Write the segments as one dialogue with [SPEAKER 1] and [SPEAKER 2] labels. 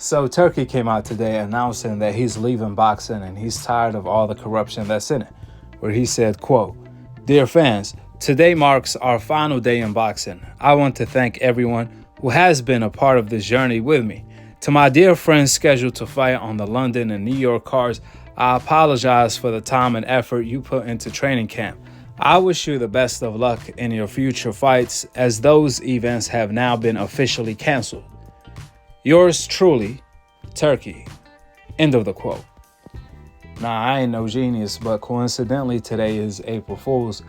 [SPEAKER 1] So Turkey came out today announcing that he's leaving boxing and he's tired of all the corruption that's in it, where he said, quote, "Dear fans, today marks our final day in boxing. I want to thank everyone who has been a part of this journey with me. To my dear friends scheduled to fight on the London and New York cards, I apologize for the time and effort you put into training camp. I wish you the best of luck in your future fights, as those events have now been officially canceled. Yours truly, Turkey." End of the quote. Now, I ain't no genius, but coincidentally today is April Fool's,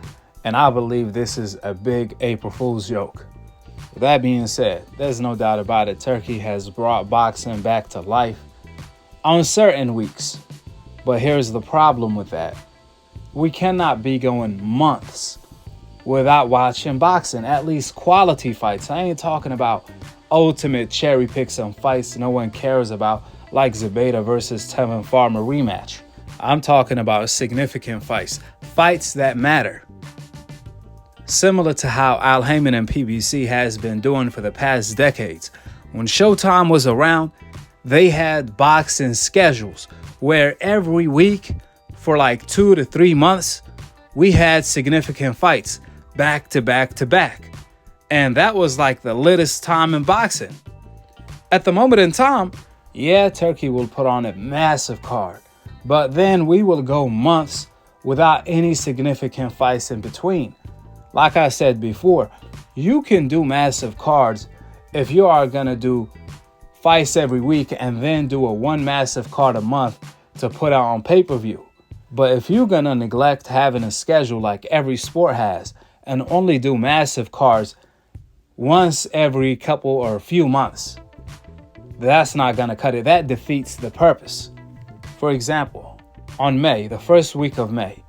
[SPEAKER 1] and I believe this is a big April Fool's joke. With that being said, there's no doubt about it, Turkey has brought boxing back to life on certain weeks. But here's the problem with that. We cannot be going months without watching boxing, at least quality fights. I ain't talking about ultimate cherry pick some fights no one cares about, like Zabeta versus Tevin Farmer rematch. I'm talking about significant fights that matter. Similar to how Al Heyman and PBC has been doing for the past decades. When Showtime was around, they had boxing schedules where every week for like 2 to 3 months, we had significant fights back to back to back. And that was like the latest time in boxing. At the moment in time, yeah, Turkey will put on a massive card, but then we will go months without any significant fights in between. Like I said before, you can do massive cards if you are going to do fights every week and then do a one massive card a month to put out on pay-per-view. But if you're going to neglect having a schedule like every sport has and only do massive cards once every couple or a few months, that's not going to cut it. That defeats the purpose. For example, on May, the first week of May,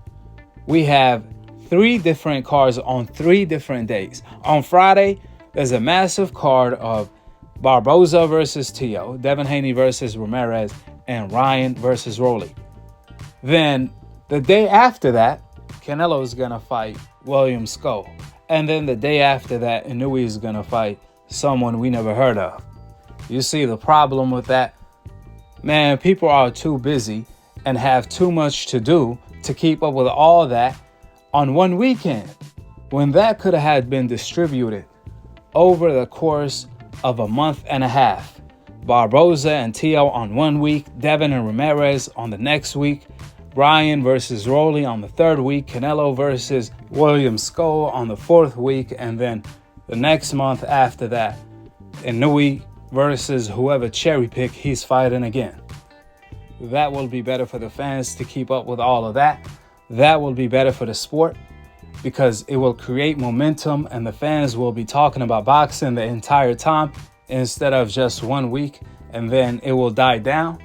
[SPEAKER 1] we have 3 different cards on 3 different days. On Friday, there's a massive card of Barboza versus Tio, Devin Haney versus Ramirez, and Ryan versus Rolly. Then the day after that, Canelo is going to fight William Skull. And then the day after that, Inouye is going to fight someone we never heard of. You see the problem with that? Man, people are too busy and have too much to do to keep up with all that on one weekend, when that could have been distributed over the course of a month and a half. Barboza and Tio on 1 week, Devin and Ramirez on the next week, Bryan versus Rolly on the 3rd week, Canelo versus William Skull on the 4th week, and then the next month after that, Inouye versus whoever cherry pick he's fighting again. That will be better for the fans to keep up with all of that. That will be better for the sport because it will create momentum and the fans will be talking about boxing the entire time instead of just 1 week and then it will die down.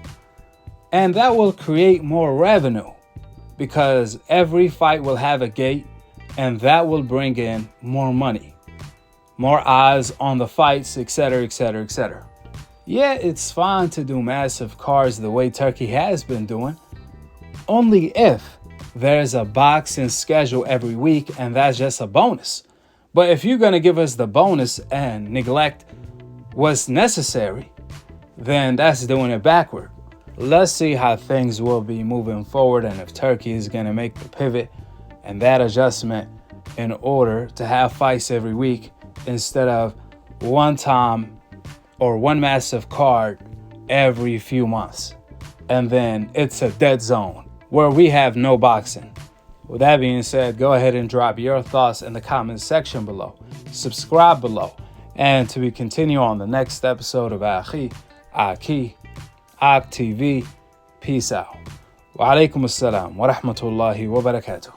[SPEAKER 1] And that will create more revenue because every fight will have a gate and that will bring in more money, more eyes on the fights, etc., etc., etc. Yeah, it's fine to do massive cards the way Turkey has been doing, only if there's a boxing schedule every week and that's just a bonus. But if you're going to give us the bonus and neglect what's necessary, then that's doing it backward. Let's see how things will be moving forward and if Turkey is going to make the pivot and that adjustment in order to have fights every week instead of one time or one massive card every few months. And then it's a dead zone where we have no boxing. With that being said, go ahead and drop your thoughts in the comment section below. Subscribe below. And to be continue on the next episode of Akhi, TV. Peace out. Wa alaikum assalam wa rahmatullahi wa barakatuh.